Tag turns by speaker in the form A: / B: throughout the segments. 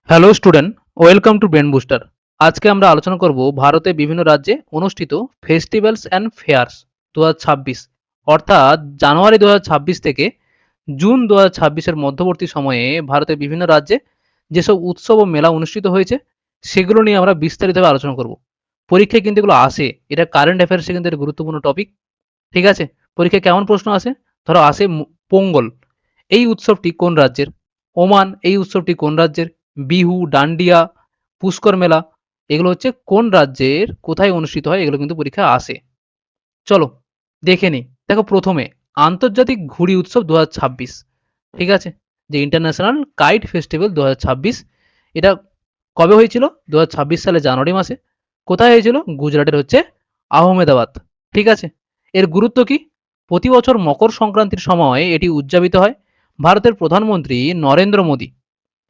A: Hello student, welcome to brain booster. আজকে আমরা আলোচনা করব ভারতে বিভিন্ন রাজ্যে অনুষ্ঠিত ফেস্টিভ্যালস অ্যান্ড ফেয়ার্স 2026, অর্থাৎ জানুয়ারি 2026 থেকে জুন 2026-এর মধ্যবর্তী সময়ে ভারতের বিভিন্ন রাজ্যে যেসব উৎসব ও মেলা অনুষ্ঠিত হয়েছে সেগুলো নিয়ে আমরা বিস্তারিতভাবে আলোচনা করব। পরীক্ষায় কিন্তু এগুলো আসে, এটা কারেন্ট অ্যাফেয়ার্সে কিন্তু একটা গুরুত্বপূর্ণ টপিক। ঠিক আছে, পরীক্ষায় কেমন প্রশ্ন আসে? ধরো আসে পোঙ্গল, এই উৎসবটি কোন রাজ্যের? ওমান, এই উৎসবটি কোন রাজ্যের? বিহু, ডান্ডিয়া, পুষ্কর মেলা, এগুলো হচ্ছে কোন রাজ্যের, কোথায় অনুষ্ঠিত হয়, এগুলো কিন্তু পরীক্ষায় আসে। চলো দেখে নিই। দেখো প্রথমে আন্তর্জাতিক ঘুড়ি উৎসব 2026, ঠিক আছে, যে ইন্টারন্যাশনাল কাইট ফেস্টিভ্যাল 2026, এটা কবে হয়েছিল? 2026 সালে জানুয়ারি মাসে। কোথায় হয়েছিল? গুজরাটের হচ্ছে আহমেদাবাদ। ঠিক আছে, এর গুরুত্ব কি? প্রতি বছর মকর সংক্রান্তির সময় এটি উদযাপিত হয়। ভারতের প্রধানমন্ত্রী নরেন্দ্র মোদী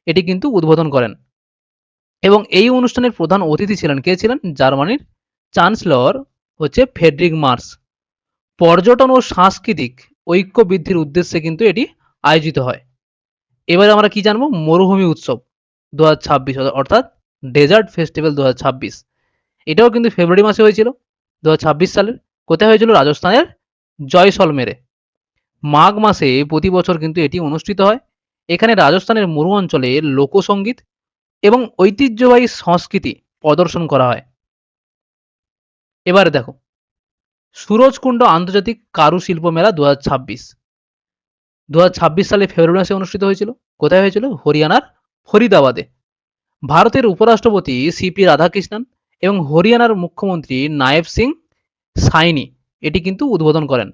A: এটি কিন্তু উদ্বোধন করেন এবং এই অনুষ্ঠানের প্রধান অতিথি ছিলেন, কে ছিলেন? জার্মানির চ্যান্সেলর হচ্ছে ফ্রেডরিক মার্স। পর্যটন ও সাংস্কৃতিক ঐক্য বৃদ্ধির উদ্দেশ্যে কিন্তু এটি আয়োজিত হয়। এবারে আমরা কি জানবো? মরুভূমি উৎসব 2026, অর্থাৎ ডেজার্ট ফেস্টিভ্যাল 2026, এটাও কিন্তু ফেব্রুয়ারি মাসে হয়েছিল 2026 সালের। কোথায় হয়েছিল? রাজস্থানের জয়সলমেরে। মাঘ মাসে প্রতি বছর কিন্তু এটি অনুষ্ঠিত হয়। এখানে রাজস্থানের মরু অঞ্চলে লোকসঙ্গীত এবং ঐতিহ্যবাহী সংস্কৃতি প্রদর্শন করা হয়। এবারে দেখো সুরজকুণ্ড আন্তর্জাতিক কারুশিল্প মেলা 2026, 2026 সালে ফেব্রুয়ারি মাসে অনুষ্ঠিত হয়েছিল। কোথায় হয়েছিল? হরিয়ানার ফরিদাবাদে। ভারতের উপরাষ্ট্রপতি সিপি রাধাকৃষ্ণন এবং হরিয়ানার মুখ্যমন্ত্রী নায়েব সিং সাইনি এটি কিন্তু উদ্বোধন করেন।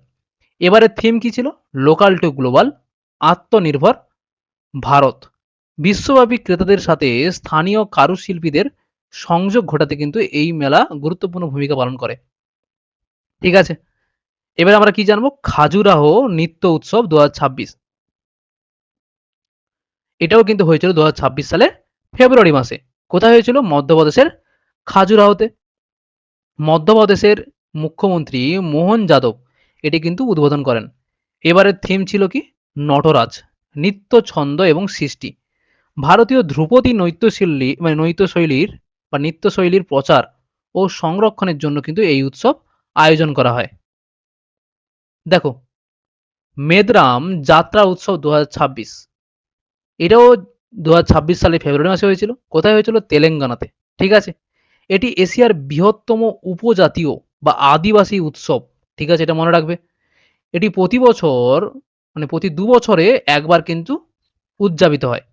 A: এবারের থিম কি ছিল? লোকাল টু গ্লোবাল, আত্মনির্ভর ভারত। বিশ্বব্যাপী ক্রেতাদের সাথে স্থানীয় কারুশিল্পীদের সংযোগ ঘটাতে কিন্তু এই মেলা গুরুত্বপূর্ণ ভূমিকা পালন করে। ঠিক আছে, এবার আমরা কি জানবো? খাজুরাহো নৃত্য উৎসব 2026, এটাও কিন্তু হয়েছিল 2026 সালে ফেব্রুয়ারি মাসে। কোথায় হয়েছিল? মধ্যপ্রদেশের খাজুরাহোতে। মধ্যপ্রদেশের মুখ্যমন্ত্রী মোহন যাদব এটি কিন্তু উদ্বোধন করেন। এবারের থিম ছিল কি? নটরাজ, নৃত্য, ছন্দ এবং সৃষ্টি। ভারতীয় ধ্রুপদী নৃত্যশৈলী নৃত্যশৈলীর বা নৃত্যশৈলীর প্রচার ও সংরক্ষণের জন্য কিন্তু এই উৎসব আয়োজন করা হয়। দেখো মেদরাম যাত্রা উৎসব 2026, এটাও 2026 সালে ফেব্রুয়ারি মাসে হয়েছিল। কোথায় হয়েছিল? তেলেঙ্গানাতে। ঠিক আছে, এটি এশিয়ার বৃহত্তম উপজাতীয় বা আদিবাসী উৎসব। ঠিক আছে, এটা মনে রাখবে। এটি প্রতি বছর প্রতি 2 বছরে একবার কিন্তু উদযাপিত হয়।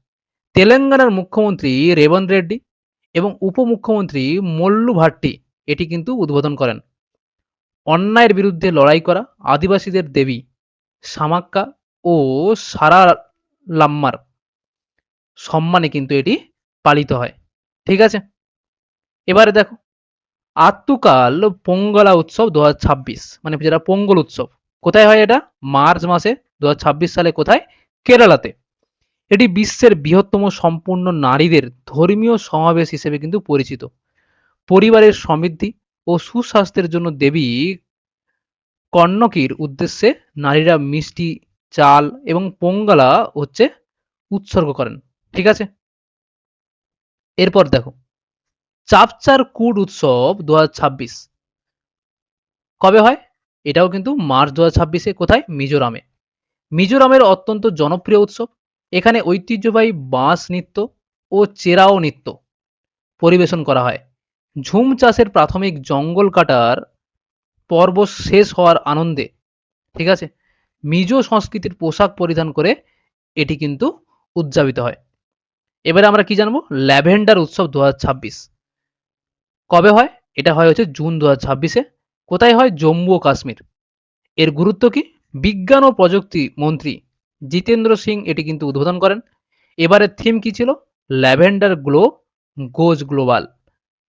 A: তেলেঙ্গানার মুখ্যমন্ত্রী রেবন্ত রেড্ডি এবং উপমুখ্যমন্ত্রী মল্লু ভাট্টি এটি কিন্তু উদ্বোধন করেন। অন্যায়ের বিরুদ্ধে লড়াই করা আদিবাসীদের দেবী সামাক্কা ও সারালাম্মার সম্মানে কিন্তু এটি পালিত হয়। ঠিক আছে, এবারে দেখো আত্তুকাল পোঙ্গলা উৎসব 2026, যেটা পোঙ্গল উৎসব, কোথায় হয় এটা? মার্চ মাসে 2026 সালে। কোথায়? কেরালাতে। এটি বিশ্বের বৃহত্তম সম্পূর্ণ নারীদের ধর্মীয় সমাবেশ হিসেবে কিন্তু পরিচিত। পরিবারের সমৃদ্ধি ও সুস্বাস্থ্যের জন্য দেবী কন্যকির উদ্দেশ্যে নারীরা মিষ্টি, চাল এবং পোঙ্গলা হচ্ছে উৎসর্গ করেন। ঠিক আছে, এরপর দেখো চাপচার কুট উৎসব 2026 কবে হয়? এটাও কিন্তু মার্চ 2026-এ। কোথায়? মিজোরামে। মিজোরামের অত্যন্ত জনপ্রিয় উৎসব। এখানে ঐতিহ্যবাহী বাঁশ নৃত্য ও চেরাও নৃত্য পরিবেশন করা হয়। ঝুম চাষের প্রাথমিক জঙ্গল কাটার পর্ব শেষ হওয়ার আনন্দে, ঠিক আছে, মিজো সংস্কৃতির পোশাক পরিধান করে এটি কিন্তু উদযাপিত হয়। এবারে আমরা কি জানবো? ল্যাভেন্ডার উৎসব 2026 কবে হয়? এটা হয় হচ্ছে জুন 2026-এ। কোথায় হয়? জম্মু ও কাশ্মীর। এর গুরুত্ব কি? বিজ্ঞান ও প্রযুক্তি মন্ত্রী জিতেন্দ্র সিং এটি কিন্তু উদ্বোধন করেন। এবারের থিম কি ছিল? ল্যাভেন্ডার গ্লো গোজ গ্লোবাল।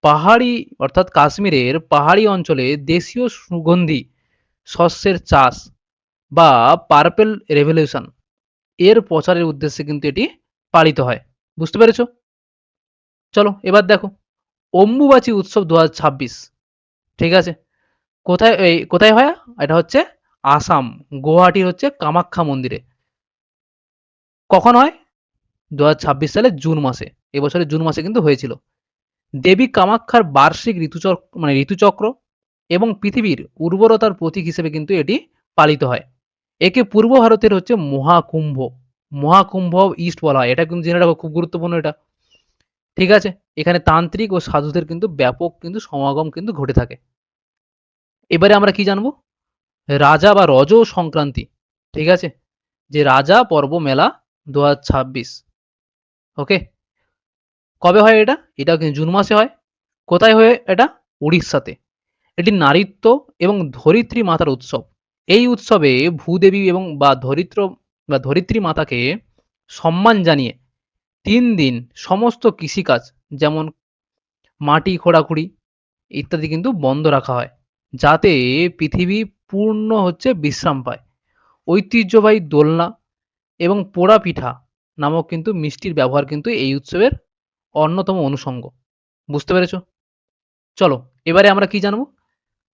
A: পাহাড়ি অর্থাৎ কাশ্মীরের পাহাড়ি অঞ্চলে দেশীয় সুগন্ধি শস্যের চাষ বা পার্পেল রেভলিউশন এর প্রচারের উদ্দেশ্যে কিন্তু এটি পালিত হয়। বুঝতে পেরেছো? চলো এবার দেখো অম্বুবাচী উৎসব 2026, ঠিক আছে, কোথায় হয়? এটা হচ্ছে আসাম, গুয়াহাটির হচ্ছে কামাখ্যা মন্দিরে। কখন হয়? 2026 সালে জুন মাসে, এবছরের জুন মাসে কিন্তু হয়েছিল। দেবী কামাখ্যার বার্ষিক ঋতুচক্র এবং পৃথিবীর উর্বরতার প্রতীক হিসেবে কিন্তু এটি পালিত হয়। একে পূর্ব ভারতের হচ্ছে মহাকুম্ভ, মহাকুম্ভ ইস্ট বলা হয়। এটা কিন্তু জেনে রাখো, খুব গুরুত্বপূর্ণ এটা। ঠিক আছে, এখানে তান্ত্রিক ও সাধুদের কিন্তু ব্যাপক কিন্তু সমাগম কিন্তু ঘটে থাকে। এবারে আমরা কি জানবো, রাজা বা রজ সংক্রান্তি। ঠিক আছে, যে রাজা পর্ব মেলা 2026। ওকে, কবে হয় এটা? এটা কিন্তু জুন মাসে হয়। কোথায় হয় এটা? উড়িষ্যাতে। এটি নারীত্ব এবং ধরিত্রী মাতার উৎসব। এই উৎসবে ভূদেবী এবং ধরিত্রী মাতাকে সম্মান জানিয়ে 3 দিন সমস্ত কৃষিকাজ, যেমন মাটি খোঁড়াখুড়ি ইত্যাদি কিন্তু বন্ধ রাখা হয়, যাতে পৃথিবী পূর্ণ হচ্ছে বিশ্রাম পায়। ঐতিহ্যবাহী দোলনা এবং পোড়া পিঠা নামক কিন্তু মিষ্টির ব্যবহার কিন্তু এই উৎসবের অন্যতম অনুষঙ্গ। বুঝতে পেরেছো? চলো, এবারে আমরা কি জানবো,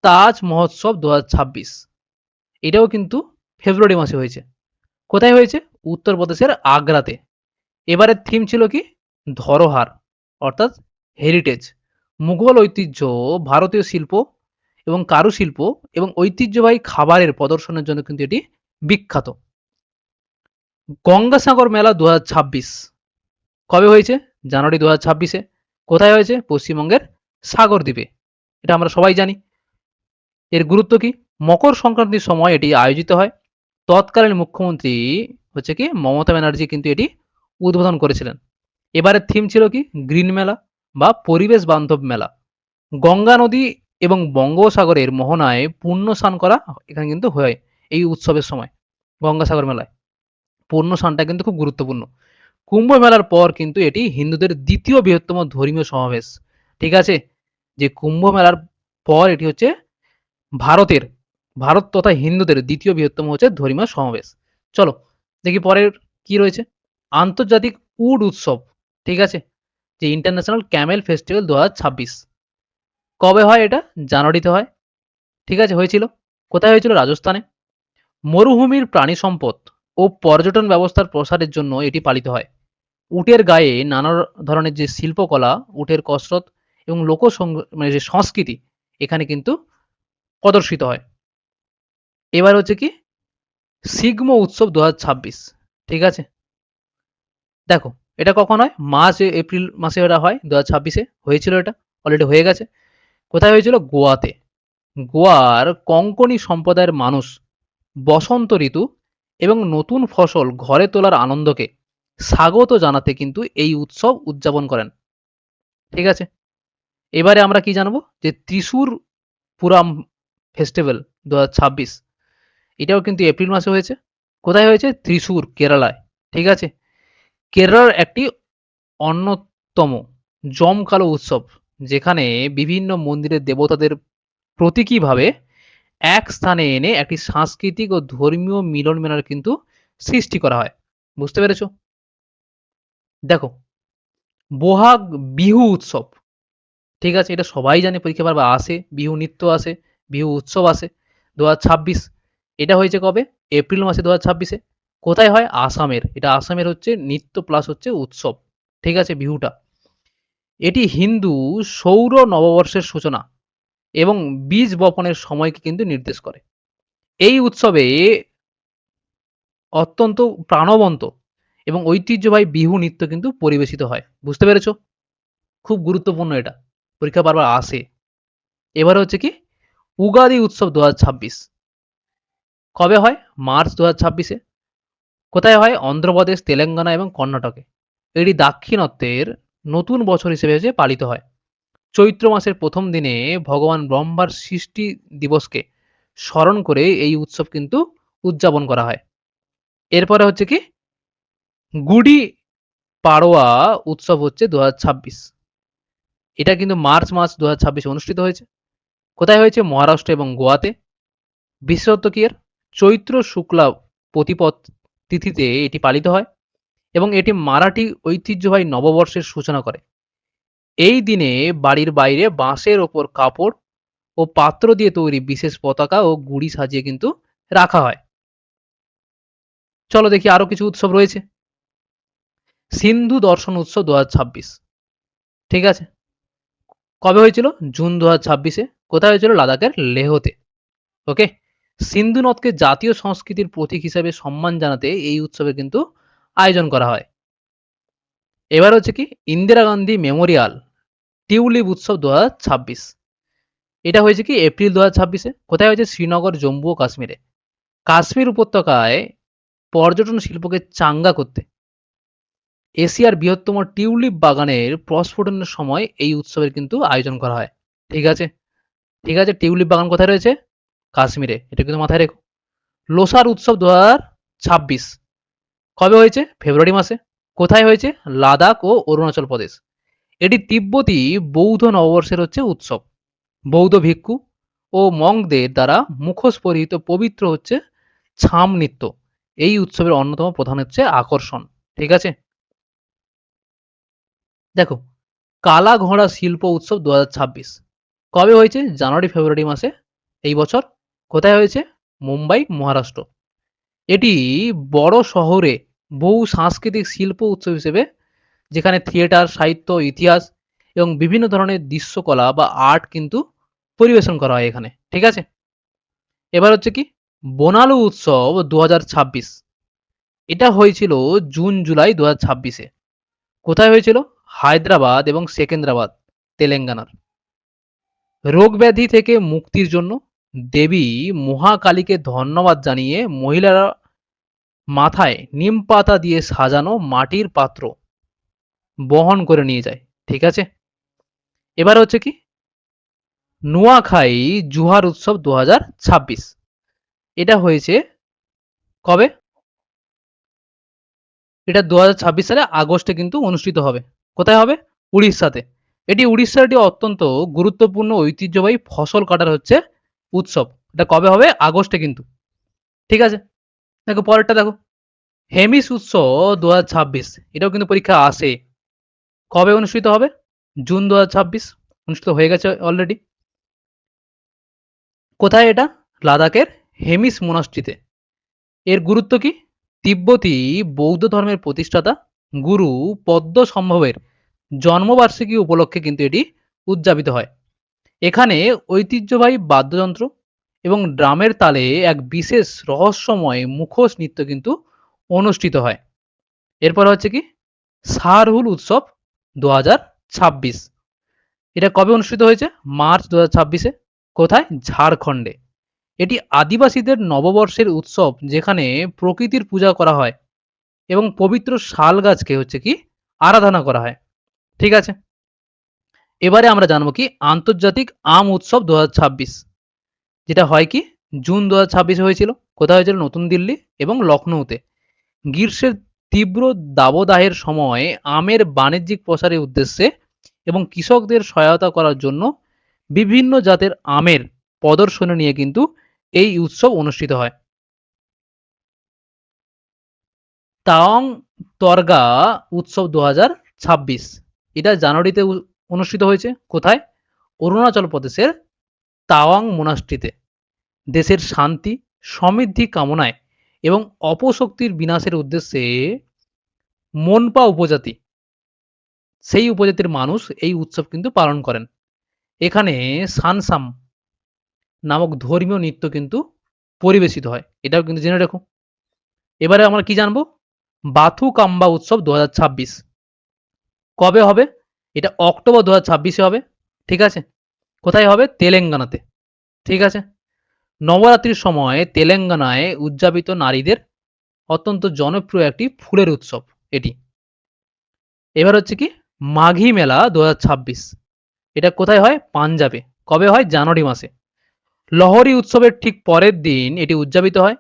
A: তাজ মহোৎসব 2026। এটাও কিন্তু ফেব্রুয়ারি মাসে হয়েছে। কোথায় হয়েছে? উত্তরপ্রদেশের আগ্রাতে। এবারের থিম ছিল কি? ধরোহার, অর্থাৎ হেরিটেজ, মুঘল ঐতিহ্য, ভারতীয় শিল্প এবং কারুশিল্প এবং ঐতিহ্যবাহী খাবারের প্রদর্শনের জন্য কিন্তু এটি বিখ্যাত। গঙ্গাসাগর মেলা 2026 কবে হয়েছে? জানুয়ারি 2026-এ। কোথায় হয়েছে? পশ্চিমবঙ্গের সাগরদ্বীপে। এটা আমরা সবাই জানি। এর গুরুত্ব কি? মকর সংক্রান্তির সময় এটি আয়োজিত হয়। তৎকালীন মুখ্যমন্ত্রী হচ্ছে কি মমতা ব্যানার্জি কিন্তু এটি উদ্বোধন করেছিলেন। এবারের থিম ছিল কি? গ্রিন মেলা বা পরিবেশ বান্ধব মেলা। গঙ্গা নদী এবং বঙ্গোপসাগরের মোহনায় পুণ্য স্নান করা এখানে কিন্তু হয় এই উৎসবের সময়। গঙ্গাসাগর মেলায় পুণ্য স্নানটা কিন্তু খুব গুরুত্বপূর্ণ। কুম্ভ মেলার পর কিন্তু এটি হিন্দুদের দ্বিতীয় বৃহত্তম ধর্মীয় সমাবেশ। ঠিক আছে, যে কুম্ভ মেলার পর এটি হচ্ছে ভারতের ভারত তথা হিন্দুদের দ্বিতীয় বৃহত্তম হচ্ছে ধর্মীয় সমাবেশ। চলো দেখি পরের কি রয়েছে। আন্তর্জাতিক উড উৎসব। ঠিক আছে, যে ইন্টারন্যাশনাল ক্যামেল ফেস্টিভ্যাল 2026 কবে হয়? এটা জানুয়ারিতে হয়। ঠিক আছে, হয়েছিল। কোথায় হয়েছিল? রাজস্থানে। মরুভূমির প্রাণী সম্পদ ও পর্যটন ব্যবস্থার প্রসারের জন্য এটি পালিত হয়। উটের গায়ে নানা ধরনের যে শিল্পকলা, উটের কসরত এবং যে সংস্কৃতি এখানে কিন্তু প্রদর্শিত হয়। এবার হচ্ছে কি সিগমো উৎসব 2026। ঠিক আছে, দেখো এটা কখন হয়? এপ্রিল মাসে এটা হয় 2026-এ হয়েছিল, এটা অলরেডি হয়ে গেছে। কোথায় হয়েছিল? গোয়াতে। গোয়ার কোঙ্কনি সম্প্রদায়ের মানুষ বসন্ত ঋতু এবং নতুন ফসল ঘরে তোলার আনন্দকে স্বাগত জানাতে কিন্তু এই উৎসব উদযাপন করেন। ঠিক আছে, এবারে আমরা কি জানবো, যে ত্রিশূর পুরাম ফেস্টিভ্যাল 2026 এটাও কিন্তু এপ্রিল মাসে হয়েছে। কোথায় হয়েছে? ত্রিশূর, কেরালায়। ঠিক আছে, কেরালার একটি অন্যতম জমকালো উৎসব, যেখানে বিভিন্ন মন্দিরের দেবতাদের প্রতীকীভাবে এক স্থানে এনে একটি সাংস্কৃতিক ও ধর্মীয় মিলন মেলার কিন্তু সৃষ্টি করা হয়। বুঝতে পেরেছো? দেখো, বহাগ বিহু উৎসব। ঠিক আছে, এটা সবাই জানে, পরীক্ষা বারবার আসে, বিহু নৃত্য আসে, বিহু উৎসব আসে। 2026 এটা হয়েছে কবে? এপ্রিল মাসে 2026-এ। কোথায় হয়? আসামের। এটা আসামের হচ্ছে নৃত্য প্লাস হচ্ছে উৎসব। ঠিক আছে, বিহুটা। এটি হিন্দু সৌর নববর্ষের সূচনা এবং বীজ বপনের সময়কে কিন্তু নির্দেশ করে। এই উৎসবে অত্যন্ত প্রাণবন্ত এবং ঐতিহ্যবাহী বিহু নৃত্য কিন্তু পরিবেশিত হয়। বুঝতে পেরেছো? খুব গুরুত্বপূর্ণ এটা, পরীক্ষা বারবার আসে। এবারে হচ্ছে কি উগাদি উৎসব 2026 কবে হয়? মার্চ 2026-এ। কোথায় হয়? অন্ধ্রপ্রদেশ, তেলেঙ্গানা এবং কর্ণাটকে। এটি দাক্ষিণাত্যের নতুন বছর হিসেবে হচ্ছে পালিত হয়। চৈত্র মাসের প্রথম দিনে ভগবান ব্রহ্মার সৃষ্টি দিবসকে স্মরণ করে এই উৎসব কিন্তু উদযাপন করা হয়। এরপরে হচ্ছে কি গুডি পাড়োয়া উৎসব হচ্ছে 2026। এটা কিন্তু মার্চ মাস 2026 অনুষ্ঠিত হয়েছে। কোথায় হয়েছে? মহারাষ্ট্র এবং গোয়াতে। বিশেষত্ব কি এর? চৈত্র শুক্লা প্রতিপদ তিথিতে এটি পালিত হয় এবং এটি মারাঠি ঐতিহ্যবাহী নববর্ষের সূচনা করে। এই দিনে বাড়ির বাইরে বাঁশের ওপর কাপড় ও পাত্র দিয়ে তৈরি বিশেষ পতাকা ও গুড়ি সাজিয়ে কিন্তু রাখা হয়। চলো দেখি আরো কিছু উৎসব রয়েছে। সিন্ধু দর্শন উৎসব 2026, ঠিক আছে। কবে হয়েছিল? জুন 2026-এ। কোথায় হয়েছিল? লাদাখের লেহতে। ওকে। সিন্ধু নদকে জাতীয় সংস্কৃতির প্রতীক হিসেবে সম্মান জানাতে এই উৎসবের কিন্তু আয়োজন করা হয়। এবার হচ্ছে কি ইন্দিরা গান্ধী মেমোরিয়াল টিউলিপ উৎসব 2026, এটা হয়েছে কি এপ্রিল 2026-এ। কোথায় হয়েছে? শ্রীনগর, জম্মু ও কাশ্মীরে। কাশ্মীর উপত্যকায় পর্যটন শিল্পকে চাঙ্গা করতে এশিয়ার বৃহত্তম টিউলিপ বাগানের প্রস্ফুটনের সময় এই উৎসবের কিন্তু আয়োজন করা হয়। ঠিক আছে, ঠিক আছে। টিউলিপ বাগান কোথায় রয়েছে? কাশ্মীরে। এটা কিন্তু মাথায় রেখো। লোসার উৎসব 2026 কবে হয়েছে? ফেব্রুয়ারি মাসে। কোথায় হয়েছে? লাদাখ ও অরুণাচল প্রদেশ। এটি তিব্বতী বৌদ্ধ নববর্ষের হচ্ছে উৎসব। বৌদ্ধ ভিক্ষু ও মঙ্কদের দ্বারা মুখোশ পরিহিত পবিত্র হচ্ছে ছাম নৃত্য এই উৎসবের অন্যতম প্রধান হচ্ছে আকর্ষণ। ঠিক আছে। দেখো, কালা ঘোড়া শিল্প উৎসব 2026 কবে হয়েছে? জানুয়ারি ফেব্রুয়ারি মাসে এই বছর। কোথায় হয়েছে? মুম্বাই, মহারাষ্ট্র। এটি বড় শহরে বহু সাংস্কৃতিক শিল্প উৎসব হিসেবে, যেখানে থিয়েটার, সাহিত্য, ইতিহাস এবং বিভিন্ন ধরনের দৃশ্যকলা বা আর্ট কিন্তু পরিবেশন করা হয় এখানে। ঠিক আছে। এবার হচ্ছে কি বোনালু উৎসব 2026, এটা হয়েছিল জুন জুলাই 2026-এ। কোথায় হয়েছিল? হায়দ্রাবাদ এবং সেকেন্দ্রাবাদ, তেলেঙ্গানার। রোগ ব্যাধি থেকে মুক্তির জন্য দেবী মহাকালীকে ধন্যবাদ জানিয়ে মহিলারা মাথায় নিম পাতা দিয়ে সাজানো মাটির পাত্র বহন করে নিয়ে যায়। ঠিক আছে। এবার হচ্ছে কি নুয়াখাই জুহার উৎসব 2026, এটা হয়েছে কবে? এটা 2026 সালে আগস্টে কিন্তু অনুষ্ঠিত হবে। কোথায় হবে? উড়িষ্যাতে। এটি উড়িষ্যার একটি অত্যন্ত গুরুত্বপূর্ণ ঐতিহ্যবাহী ফসল কাটার হচ্ছে উৎসব। এটা কবে হবে? আগস্টে কিন্তু। ঠিক আছে। দেখো পরেরটা দেখো, হেমিস উৎসব 2026, এটাও কিন্তু পরীক্ষা আসে। কবে অনুষ্ঠিত হবে? জুন 2026, অনুষ্ঠিত হয়ে গেছে অলরেডি। কোথায় এটা? লাদাখের হেমিস মোনাস্ট্রিতে। এর গুরুত্ব কি? তিব্বতী বৌদ্ধ ধর্মের প্রতিষ্ঠাতা গুরু পদ্মসম্ভবের জন্মবার্ষিকী উপলক্ষে কিন্তু এটি উদযাপিত হয়। এখানে ঐতিহ্যবাহী বাদ্যযন্ত্র এবং ড্রামের তালে এক বিশেষ রহস্যময় মুখোশ নৃত্য কিন্তু অনুষ্ঠিত হয়। এরপর হচ্ছে কি সারহুল উৎসব 2026, এটা কবে অনুষ্ঠিত হয়েছে? মার্চ 2026-এ। কোথায়? ঝাড়খণ্ডে। এটি আদিবাসীদের নববর্ষের উৎসব, যেখানে প্রকৃতির পূজা করা হয় এবং পবিত্র শাল গাছকে হচ্ছে কি আরাধনা করা হয়। ঠিক আছে। এবারে আমরা জানবো কি আন্তর্জাতিক আম উৎসব 2026, যেটা হয় কি জুন 2026-এ হয়েছিল। কোথায় হয়েছিল? নতুন দিল্লি এবং লখনৌতে। গ্রীষ্মের তীব্র দাবদাহের সময় আমের বাণিজ্যিক প্রসারের উদ্দেশ্যে এবং কৃষকদের সহায়তা করার জন্য বিভিন্ন জাতের আমের প্রদর্শনী নিয়ে কিন্তু এই উৎসব অনুষ্ঠিত হয়। তাওয়াং তরগা উৎসব 2026, এটা জানুয়ারিতে অনুষ্ঠিত হয়েছে। কোথায়? অরুণাচল প্রদেশের তাওয়াং মোনাস্ট্রিতে। দেশের শান্তি, সমৃদ্ধি কামনায় এবং অপশক্তির বিনাশের উদ্দেশ্যে মনপা উপজাতি, সেই উপজাতির মানুষ এই উৎসব কিন্তু পালন করেন। এখানে সানসাম নামক ধর্মীয় নৃত্য কিন্তু পরিবেশিত হয়। এটাও কিন্তু জেনে রাখো। এবারে আমরা কি জানবো? বাথুকাম্বা উৎসব 2026 কবে হবে? এটা অক্টোবর 2026-এ হবে। ঠিক আছে। কোথায় হবে? তেলেঙ্গানাতে। ঠিক আছে। নবরাত্রির সময় তেলেঙ্গানায় উদযাপিত নারীদের অত্যন্ত জনপ্রিয় একটি ফুলের উৎসব এটি। এবার হচ্ছে কি মাঘী মেলা 2026, এটা কোথায় হয়? পাঞ্জাবে। কবে হয়? জানুয়ারি মাসে। লহরী উৎসবের ঠিক পরের দিন এটি উদযাপিত হয়।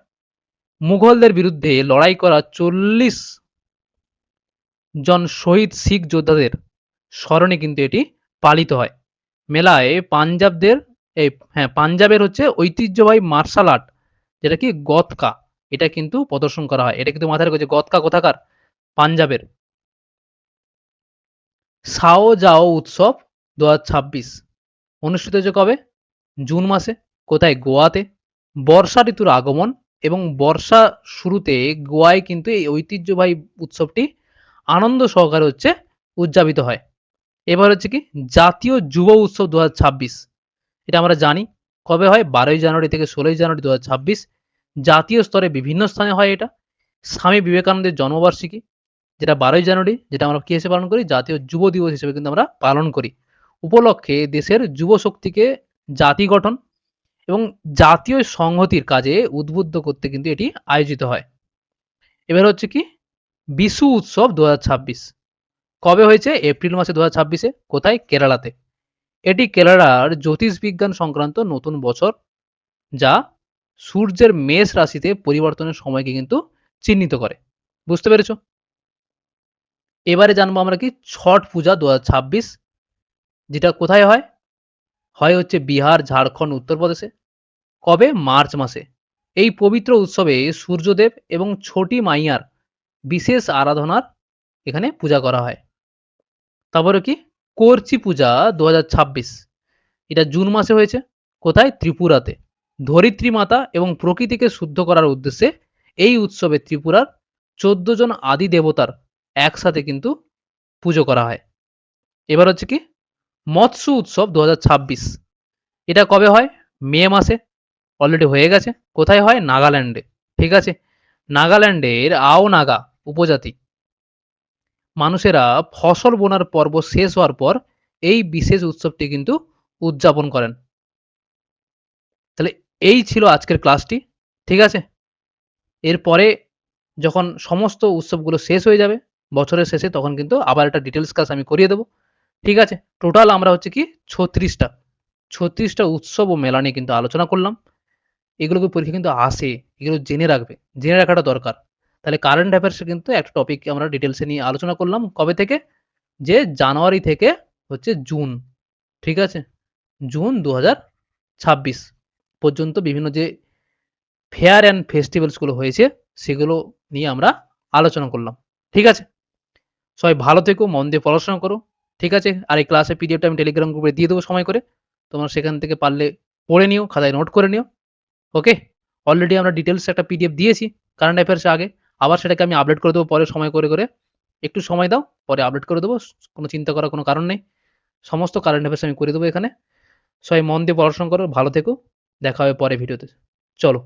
A: মুঘলদের বিরুদ্ধে লড়াই করা 40 জন শহীদ শিখ যোদ্ধাদের স্মরণে কিন্তু এটি পালিত হয়। মেলায় পাঞ্জাবের হচ্ছে ঐতিহ্যবাহী মার্শাল আর্ট, যেটা কি গতকা, এটা কিন্তু প্রদর্শন করা হয়। এটা কিন্তু মাথায় রেখেছে, গতকা কোথাকার? পাঞ্জাবের। সাও জাও উৎসব 2026 অনুষ্ঠিত হয়েছে কবে? জুন মাসে। কোথায়? গোয়াতে। বর্ষা ঋতুর আগমন এবং বর্ষা শুরুতে গোয়ায় কিন্তু এই ঐতিহ্যবাহী উৎসবটি আনন্দ সহকারে হচ্ছে উদযাপিত হয়। এবার হচ্ছে কি জাতীয় যুব উৎসব 2026, এটা আমরা জানি কবে হয়, 12ই জানুয়ারি থেকে 16ই জানুয়ারি 2026। জাতীয় স্তরে বিভিন্ন স্থানে হয় এটা। স্বামী বিবেকানন্দের জন্মবার্ষিকী, যেটা 12ই জানুয়ারি, যেটা আমরা কি হিসেবে পালন করি, জাতীয় যুব দিবস হিসেবে কিন্তু আমরা পালন করি। উপলক্ষে দেশের যুব শক্তিকে জাতি গঠন এবং জাতীয় সংহতির কাজে উদ্বুদ্ধ করতে কিন্তু এটি আয়োজিত হয়। এবার হচ্ছে কি বিশু উৎসব 2026, কবে হয়েছে, এপ্রিল মাসে 2026-এ, কোথায়, কেরালাতে। এটি কেরালার জ্যোতিষবিজ্ঞান সংক্রান্ত নতুন বছর, যা সূর্যের মেষ রাশিতে পরিবর্তনের সময়কে কিন্তু চিহ্নিত করে। বুঝতে পেরেছো? এবারে জানবো আমরা কি ছট পূজা 2026, যেটা কোথায় হয়, হয় হচ্ছে বিহার, ঝাড়খণ্ড, উত্তরপ্রদেশে। কবে, মার্চ মাসে। এই পবিত্র উৎসবে সূর্যদেব এবং ছোটি মাইয়ার বিশেষ আরাধনার এখানে পূজা করা হয়। তারপরে কি কোরচি পূজা 2026, এটা জুন মাসে হয়েছে, কোথায়, ত্রিপুরাতে। ধরিত্রী মাতা এবং প্রকৃতিকে শুদ্ধ করার উদ্দেশ্যে এই উৎসবে ত্রিপুরার 14 জন আদি দেবতার একসাথে কিন্তু পুজো করা হয়। এবার হচ্ছে কি মৎস্য উৎসব 2026, এটা কবে হয়, মে মাসে, অলরেডি হয়ে গেছে। কোথায় হয়, নাগাল্যান্ডে। ঠিক আছে, নাগাল্যান্ডের আও নাগা উপজাতি মানুষেরা ফসল বোনার পর্ব শেষ হওয়ার পর এই বিশেষ উৎসবটি কিন্তু উদযাপন করেন। তাহলে এই ছিল আজকের ক্লাসটি। ঠিক আছে, এরপরে যখন সমস্ত উৎসবগুলো শেষ হয়ে যাবে বছরের শেষে, তখন কিন্তু আবার একটা ডিটেলস ক্লাস আমি করিয়ে দেবো। ঠিক আছে, টোটাল আমরা হচ্ছে কি 36টা উৎসব ও মেলা নিয়ে কিন্তু আলোচনা করলাম। এগুলোকে পরীক্ষা কিন্তু আসে, এগুলো জেনে রাখবে, জেনে রাখাটা দরকার। তাহলে কারেন্ট অ্যাফেয়ার্সে কিন্তু একটা টপিক আমরা ডিটেলসে নিয়ে আলোচনা করলাম, কবে থেকে, যে জানুয়ারি থেকে হচ্ছে জুন। ঠিক আছে, জুন 2026 পর্যন্ত বিভিন্ন যে ফেয়ার অ্যান্ড ফেস্টিভ্যালসগুলো হয়েছে সেগুলো নিয়ে আমরা আলোচনা করলাম। ঠিক আছে, সবাই ভালো থেকো, মন দিয়ে পড়াশোনা করো। ঠিক আছে, আর এই ক্লাসের পিডিএফটা আমি টেলিগ্রাম গ্রুপে দিয়ে দেবো সময় করে, তোমরা সেখান থেকে পারলে পড়ে নিও, খাতায় নোট করে নিও। ওকে, অলরেডি আমরা ডিটেলস একটা পিডিএফ দিয়েছি কারেন্ট অ্যাফেয়ার্সের আগে, আবার সেটাকে আমি আপডেট করে দেবো পরে সময় করে করে। একটু সময় দাও, পরে আপডেট করে দেবো, কোনো চিন্তা করার কোনো কারণ নেই। সমস্ত কারেন্ট অ্যাফেয়ার্স আমি করে দেবো এখানে। সবাই মন দিয়ে পড়াশোনা করো, ভালো থেকো, দেখা হবে পরে ভিডিওতে। চলো।